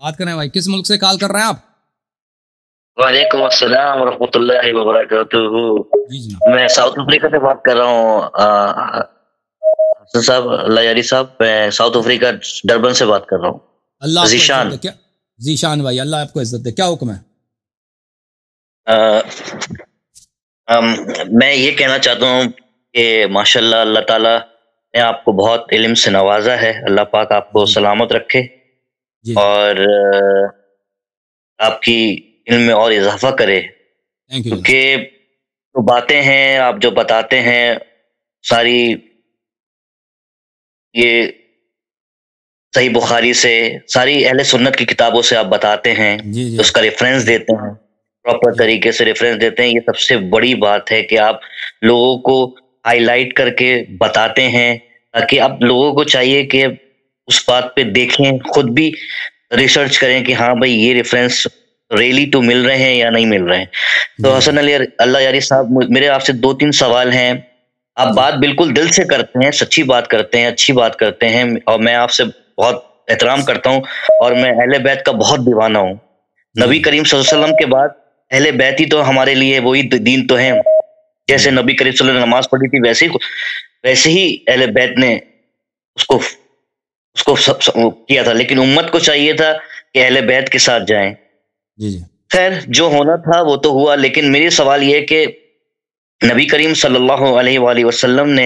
बात करें भाई, किस मुल्क से कॉल कर रहे हैं आप? वालेकुम अस्सलाम वरहमतुल्लाहि वबरकातुहू। जी जनाब। मैं साउथ अफ्रीका से बात कर रहा हूँ। हसन साहब, लयारी साहब, मैं साउथ अफ्रीका डरबन से बात कर रहा हूँ। अल्लाह आपको इज्जत जीशान। दे। क्या जीशान भाई, अल्लाह आपको इज्जत दे। क्या हुक्म है? अ, मैं ये कहना चाहता हूँ कि माशाल्लाह अल्लाह ताला ने आपको बहुत इल्म से नवाजा है। अल्लाह पाक आपको जी सलामत रखे जी। और आपकी इल्म में और इजाफा करे, थैंक यू जनाब। क्योंकि जो बातें हैं आप जो बताते हैं सारी, ये सही बुखारी से, सारी अहले सुन्नत की किताबों से आप बताते हैं, जी जी उसका रेफरेंस जी देते हैं, प्रॉपर जी तरीके से रेफरेंस देते हैं। ये सबसे बड़ी बात है कि आप लोगों को हाईलाइट करके बताते हैं, ताकि आप लोगों को चाहिए कि उस बात पे देखें, खुद भी रिसर्च करें कि हाँ भाई ये रेफरेंस रियली तो मिल रहे हैं या नहीं मिल रहे हैं। तो जी हसन अली अल्लाह यारी साहब, मेरे आपसे 2-3 सवाल हैं। आप जी बात बिल्कुल दिल से करते हैं, सच्ची बात करते हैं, अच्छी बात करते हैं और मैं आपसे बहुत एहतराम करता हूँ और मैं अहले बैत का बहुत दीवाना हूँ। जी नबी करीम सल्लल्लाहु अलैहि वसल्लम के बाद अहले बैत ही तो हमारे लिए वही दीन तो है। जी जैसे नबी करीम सल्लल्लाहु अलैहि वसल्लम ने नमाज पढ़ी थी, वैसे ही अहले बैत ने उसको उसको किया था, लेकिन उम्मत को चाहिए था कि अहले बैत के साथ जाएं। जी जी। खैर, जो होना था वो तो हुआ, लेकिन मेरी सवाल ये है कि नबी करीम सल्लल्लाहु अलैहि वसल्लम ने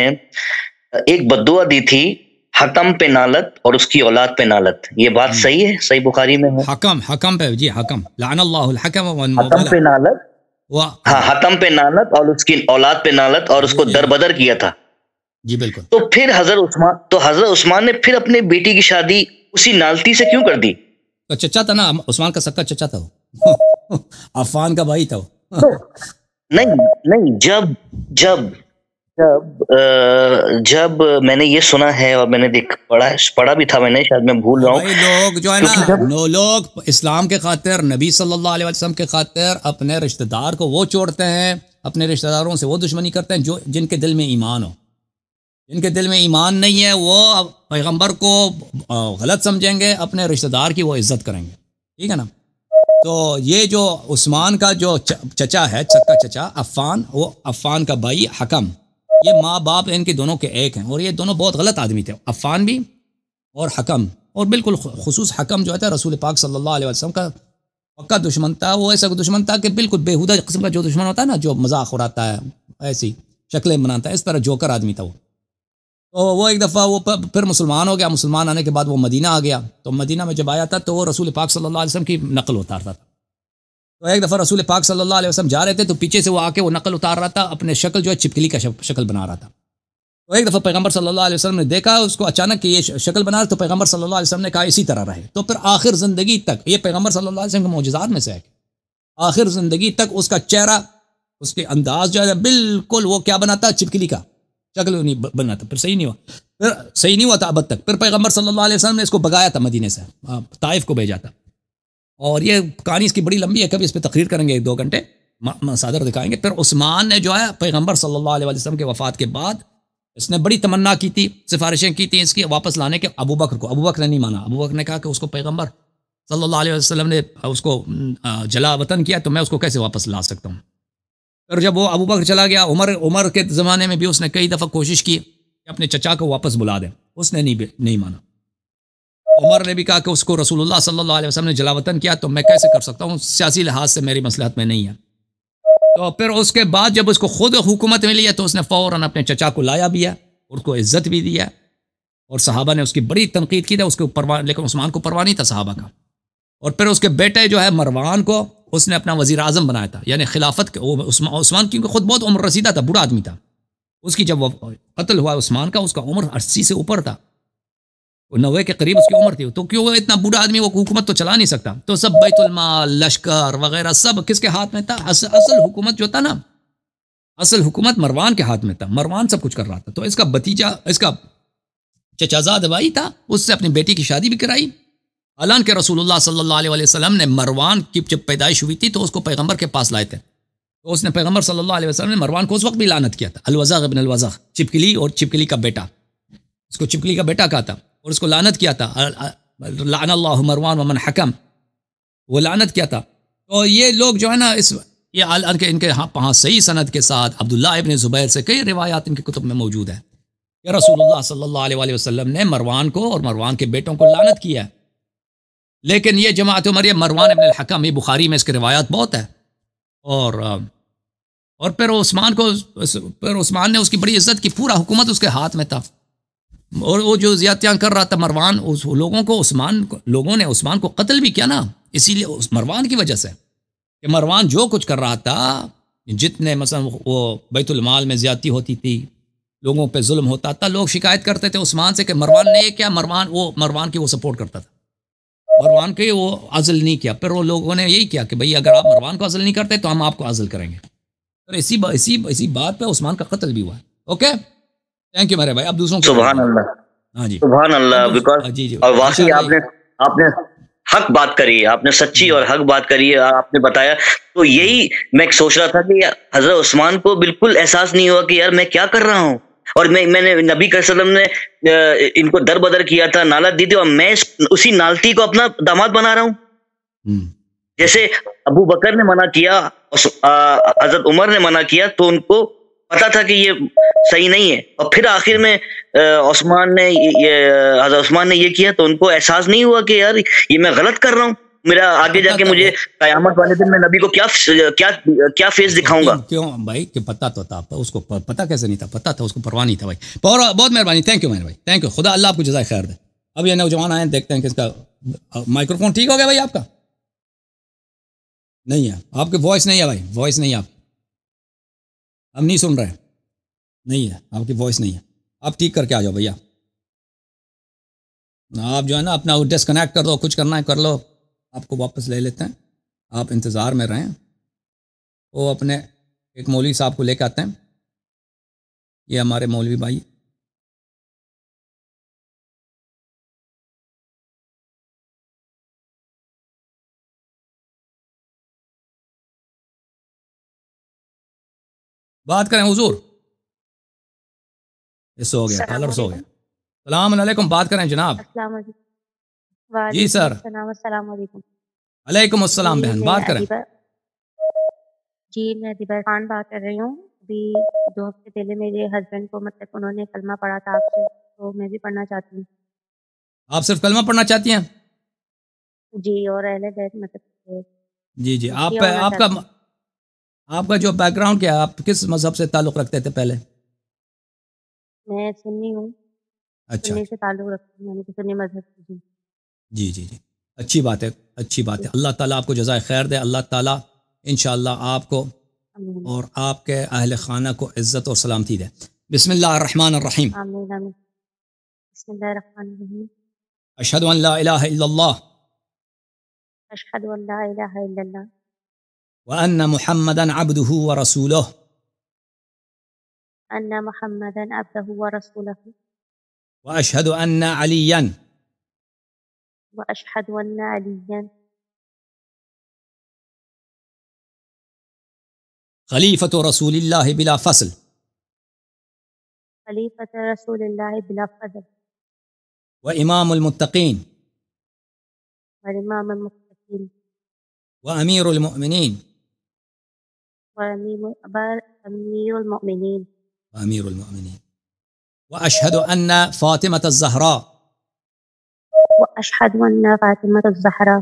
एक बद्दुआ दी थी, हकम पे नालत और उसकी औलाद पे नालत। ये बात हम्म। सही है? सही बुखारी में है। हकम हकम पे जी, हकम लानल्लाहुल हकम वन हकम मुबला। पे नालत, वाह हाँ, हाँ। हकम पे नालत और उसकी औलाद पे नालत, और जी उसको जी दरबदर किया था। जी बिल्कुल। तो फिर हजरत उस्मान ने फिर अपनी बेटी की शादी उसी नालती से क्यों कर दी? तो चचा था ना, उस्मान का सक्का चचा था वो। अफान का भाई था वो। तो नहीं, नहीं, जब जब जब जब मैंने ये सुना है और मैंने पढ़ा भी था, मैंने शायद मैं भूल ओ रहा हूँ, भाई, लोग जो है ना, क्योंकि जब नो लोग इस्लाम के खातिर, नबी सल्लल्लाहु अलैहि वसल्लम के खातिर अपने रिश्तेदार को वो छोड़ते हैं, अपने रिश्तेदारों से वो दुश्मनी करते हैं जो जिनके दिल में ईमान हो। जिनके दिल में ईमान नहीं है वो अब पैगंबर को गलत समझेंगे, अपने रिश्तेदार की वो इज्जत करेंगे। ठीक है ना? तो ये जो उस्मान का जो चचा है, सक्का चचा अफ़ान, वो अफ़ान का भाई हकम, ये माँ बाप इनके दोनों के एक हैं और ये दोनों बहुत गलत आदमी थे, अफ़ान भी और हकम। और बिल्कुल खुसूस हकम जो था रसूल पाक सल्लल्लाहु अलैहि वसल्लम का पक्का दुश्मन था। वो ऐसा दुश्मन था कि बिल्कुल बेहुदा किस्म का जो दुश्मन होता है ना, जो मजाक उड़ाता है, ऐसी शक्लें बनाता है, इस तरह जोकर आदमी था वो। तो वो एक दफ़ा वो फिर मुसलमान हो गया। मुसलमान आने के बाद वो मदीना आ गया। तो मदीना में जब आया था तो वो रसूल पाक सल्लल्लाहु अलैहि वसल्लम की नकल उतारता था। तो एक दफ़ा रसूल पाक सल्लल्लाहु अलैहि वसल्लम जा रहे थे, तो पीछे से वो आके वो नकल उतार रहा था, अपने शक्ल जो है छिपकली का शक्ल बना रहा था। तो एक दफ़ा पैगंबर सल्लल्लाहु अलैहि वसल्लम ने देखा उसको अचानक कि ये शक्ल बना रहा, तो पैगंबर सल्लल्लाहु अलैहि वसल्लम ने कहा इसी तरह रहे। तो फिर आखिर ज़िंदगी तक, ये पैगंबर सल्लल्लाहु अलैहि वसल्लम के मौजज़ात में से है, आखिर ज़िंदगी तक उसका चेहरा, उसके अंदाज जो है बिल्कुल वो क्या बनाता, छिपकली का शक्ल नहीं बनाता। फिर सही नहीं हुआ, फिर सही नहीं हुआ था अब तक। फिर पैगंबर सल्लल्लाहु अलैहि वसल्लम ने इसको भगाया था, मदीने से ताइफ को भेजा था। और ये कहानी इसकी बड़ी लंबी है, कभी इस पर तकरीर करेंगे 1-2 घंटे, मसादर दिखाएंगे। फिर उस्मान ने जो है पैगंबर सल्लल्लाहु अलैहि वसल्लम के वफ़ात के बाद इसने बड़ी तमन्ना की थी, सिफारिशें की थी इसकी वापस लाने के अबू बकर को। अबू बकर ने नहीं माना। अबू बकर ने कहा कि उसको पैगंबर सल्लल्लाहु अलैहि वसल्लम ने उसको जला वतन किया, तो मैं उसको कैसे वापस ला सकता हूँ। फिर जब वो अबू बकर चला गया, उमर के ज़माने में भी उसने कई दफ़ा कोशिश की कि अपने चचा को वापस बुला दें, उसने नहीं माना। उमर ने भी कहा कि उसको रसूलुल्लाह सल्लल्लाहु अलैहि वसल्लम ने जलावतन किया, तो मैं कैसे कर सकता हूँ, सियासी लिहाज से मेरी मसलहत में नहीं है। तो फिर उसके बाद जब उसको खुद हुकूमत मिली है, तो उसने फ़ौरन अपने चचा को लाया भी है, उसको इज़्ज़त भी दी है, और सहाबा ने उसकी बड़ी तनकीद की थी, उसके परवाह, लेकिन उस्मान को परवाह नहीं था सहाबा का। और फिर उसके बेटे जो है मरवान को उसने अपना वज़ीर आज़म बनाया था, यानी खिलाफत के। उस्मान क्योंकि खुद बहुत उम्र रसीदा था, बूढ़ा आदमी था। उसकी जब कत्ल हुआ उस्मान का, उसका उम्र 80 से ऊपर था, 90 के करीब उसकी उम्र थी। तो क्यों वो इतना बूढ़ा आदमी वो हुकूमत तो चला नहीं सकता। तो सब बैतुल माल, लश्कर वगैरह सब किसके हाथ में था? असल हुकूमत जो था ना, असल हुकूमत मरवान के हाथ में था। मरवान सब कुछ कर रहा था। तो इसका भतीजा, इसका चचाजाद भाई था, उससे अपनी बेटी की शादी भी कराई। हालांकि रसूलुल्लाह सल्लल्लाहु अलैहि वसल्लम ने मरवान की जब पैदाइश हुई थी तो उसको पैगंबर के पास लाए थे। तो उसने पैगंबर सल्लल्लाहु अलैहि वसल्लम ने मरवान को उस वक्त भी लानत किया था, अलवज़ाग़ इब्न अलवज़ाग़, छिपकली और छिपकली का बेटा, उसको छिपकली का बेटा कहा था और उसको लानत किया था, लानल्लाहु मरवान व मन हकम, وہ لعنت کیا تھا. تو یہ لوگ جو ہے نا ان کے ہاں صحیح سند کے ساتھ عبداللہ ابن زبیر سے کئی روایات ان کی کتب میں موجود ہے کہ رسول اللہ صلی اللہ علیہ وسلم نے مروان کو اور مروان کے بیٹوں کو لعنت کیا ہے. لیکن یہ جماعت عمریہ مروان ابن الحکم، یہ بخاری میں اس کے روایات بہت ہے. اور پھر عثمان نے اس کی بڑی عزت کی، پورا حکومت اس کے ہاتھ میں تھا. اور وہ جو زیادتیاں کر رہا تھا مروان، لوگوں نے عثمان کو قتل بھی کیا نا، اسی لیے مروان کی وجہ سے کہ مروان جو کچھ کر رہا تھا، جتنے مثلا وہ بیت المال میں زیادتی ہوتی تھی، لوگوں پہ ظلم ہوتا تھا، لوگ شکایت کرتے تھے عثمان سے کہ مروان نے یہ کیا، مروان کی وہ سپورٹ کرتا تھا، مروان کے وہ عزل نہیں کیا. پھر وہ لوگوں نے یہی کیا کہ بھئی اگر آپ مروان کو عزل نہیں کرتے تو ہم آپ کو عزل کریں گے. اور اسی بات پہ عثمان کا قتل بھی ہوا. اوکے، تھینک یو میرے بھائی. اب دوسروں کو سبحان اللہ. ہاں جی سبحان اللہ. بیکاز جی اور واقعی آپ نے حق بات کری ہے، آپ نے سچی اور حق بات کری ہے، آپ نے بتایا. تو یہی میں سوچ رہا تھا کہ حضرت عثمان کو بالکل احساس نہیں ہوا کہ یار میں کیا کر رہا ہوں، اور میں نے نبی صلی اللہ علیہ وسلم نے ان کو در بدر کیا تھا، نالت دی تھی، اور میں اسی نالتی کو اپنا داماد بنا رہا ہوں. جیسے ابو بکر نے منع کیا، حضرت عمر نے منع کیا، تو ان کو پتا تھا کہ یہ صحیح نہیں ہے، اور پھر آخر میں حضرت عثمان نے یہ کیا، تو ان کو احساس نہیں ہوا کہ یار یہ میں غلط کر رہا ہوں، میرا آگے جا کے مجھے قیامت والے دن میں نبی کو کیا فیس دکھاؤں گا. کیوں بھائی کہ پتا تو تھا، اس کو پتا کیسے نہیں تھا، پتا تھا، اس کو پرواہ نہیں تھا بھائی. بہت مہربانی، تھینک یو میرے بھائی، تھینک یو. خدا اللہ آپ کو جزائے خیر دے. اب یہ نوجوان آئے، دیکھتے ہیں کہ اس کا مائکرو فون ٹھیک ہو گیا بھائی. آپ کا نہیں ہے، آپ کی وائس نہیں ہے بھائی، وائس نہیں ہے، ہم نہیں سن رہے، نہیں ہے آپ کی وائس نہیں ہے. آپ ٹھیک کر کے آ جاؤ بھیا. آپ جو ہے نا اپنا ڈسکنیکٹ کر دو، کچھ کرنا ہے کر لو، آپ کو واپس لے لیتے ہیں. آپ انتظار میں رہیں. وہ اپنے ایک مولوی صاحب کو لے کے آتے ہیں، یہ ہمارے مولوی بھائی. بات کریں حضور. اس ہو گیا، کالر سو گیا. السلام علیکم، بات کریں جناب. السلام علیکم. جی سر. السلام علیکم. علیکم السلام بہن، بات کریں. جی میں دیبا خان بات کر رہی ہوں. ابھی 2 ہفتے پہلے میرے ہسبینڈ کو مطلب انہوں نے کلمہ پڑھا تھا آپ سے، تو میں بھی پڑھنا چاہتی ہوں. آپ صرف کلمہ پڑھنا چاہتی ہیں؟ جی، اور اہل بیت مطلب جی جی. آپ کا جو بیک گراؤنڈ کیا ہے، آپ کس مذہب سے تعلق رکھتے تھے پہلے؟ میں سنی ہوں. اچھا سنی سے تعلق رکھتی ہوں، سنی مذہب سے. جی جی جی، اچھی بات ہے، اچھی بات ہے. اللہ تعالیٰ آپ کو جزائے خیر دے. اللہ تعالیٰ انشاءاللہ آپ کو اور آپ کے اہل خانہ کو عزت اور سلامتی دے. بسم اللہ الرحمن الرحیم. آمین آمین. بسم اللہ الرحمن الرحیم. اشہد ان لا الہ الا اللہ اشہد ان لا الہ الا اللہ وان محمدا عبدہ ورسولہ ان محمدا عبدہ ورسولہ واشہد ان علیا واشہد ان علیہ خلیفۃ رسول اللہ بلا فصل خلیفۃ رسول اللہ بلا فضل وامام المتقین وامام المتقین وامیر المؤمنین وامیر المؤمنین وامیر المؤمنین واشہد ان فاطمۃ الزہراء واشہد ان فاطمۃ الزہراء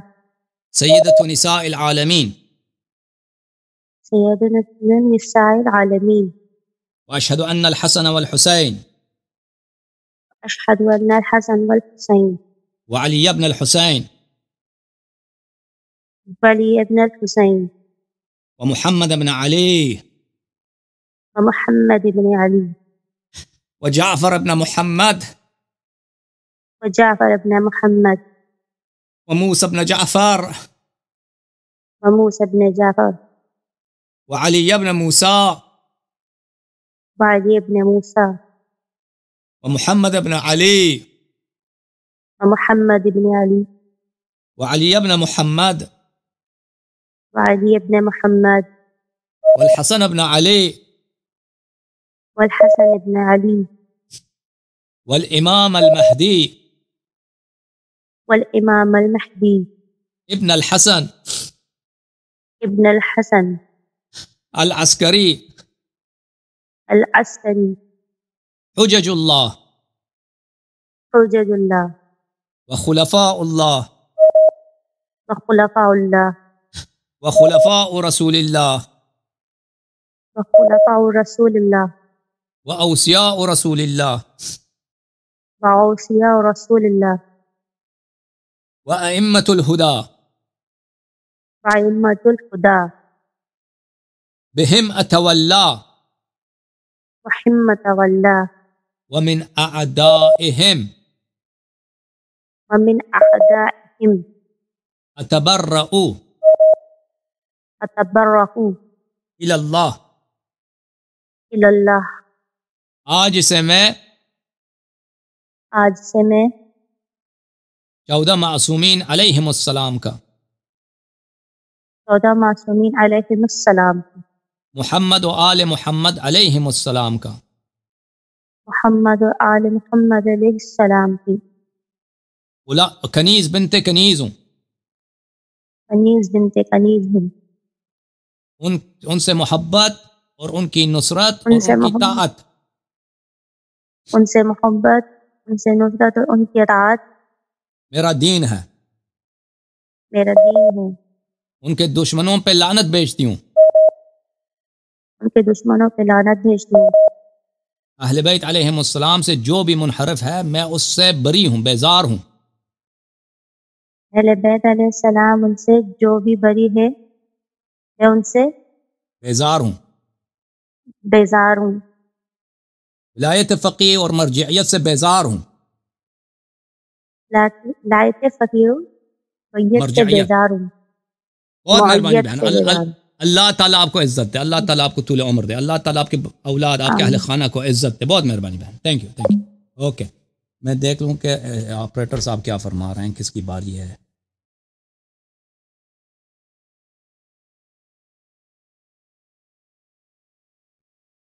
سیدۃ نساء العالمین سیدۃ نساء العالمین واشہد ان الحسن والحسین اشہد ان الحسن والحسین وعلی ابن الحسین وعلی ابن الحسین ومحمد بن علی ومحمد بن علی وجعفر بن محمد وجعفر بن محمد وموسى بن جعفر وموسى بن جعفر وعلي بن موسى وعلي بن موسى ومحمد بن علي ومحمد بن علي وعلي بن محمد وعلي بن محمد والحسن بن علي والحسن بن علي والإمام المهدي والإمام المهدي ابن الحسن ابن الحسن العسكري العسكري حجج الله حجج الله وخلفاء الله وخلفاء الله وخلفاء رسول الله وخلفاء رسول الله وأوصياء رسول الله وأوصياء رسول الله وأئمة الهدى وأئمة الهدى بهم أتولى وحمة والله ومن أعدائهم ومن أعدائهم أتبرأ أتبرأ إلى الله. إلى الله. آج سے میں 14 معصومین علیہم السلام کا 14 معصومین علیہم السلام محمد و آل محمد علیہم السلام کا محمد و آل محمد علیہ السلام کی کنیز بنت کنیز ہوں کنیز بنت کنیز ہوں ان سے محبت اور ان کی نصرت اور ان کی طاعت ان سے محبت ان سے نصرت اور ان کی اطاعت میرا دین ہے میرا دین ہے ان کے دشمنوں پہ لعنت بھیجتی ہوں ان کے دشمنوں پہ لعنت بھیجتی ہوں اہل بیت علیہم السلام سے جو بھی منحرف ہے میں اس سے بری ہوں بیزار ہوں اہل بیت علیہ السلام ان سے جو بھی بری ہے میں ان سے بیزار ہوں ولایت فقیہ اور مرجعیت سے بیزار ہوں ولایت فقیہ اور سے بیزار ہوں بہت مہربانی بہن اللہ تعالیٰ آپ کو عزت دے اللہ تعالیٰ آپ کو طول عمر دے اللہ تعالیٰ آپ کے اولاد آپ کے اہل خانہ کو عزت دے بہت مہربانی بہن تھینک یو اوکے میں دیکھ لوں کہ آپریٹر صاحب کیا فرما رہے ہیں کس کی باری ہے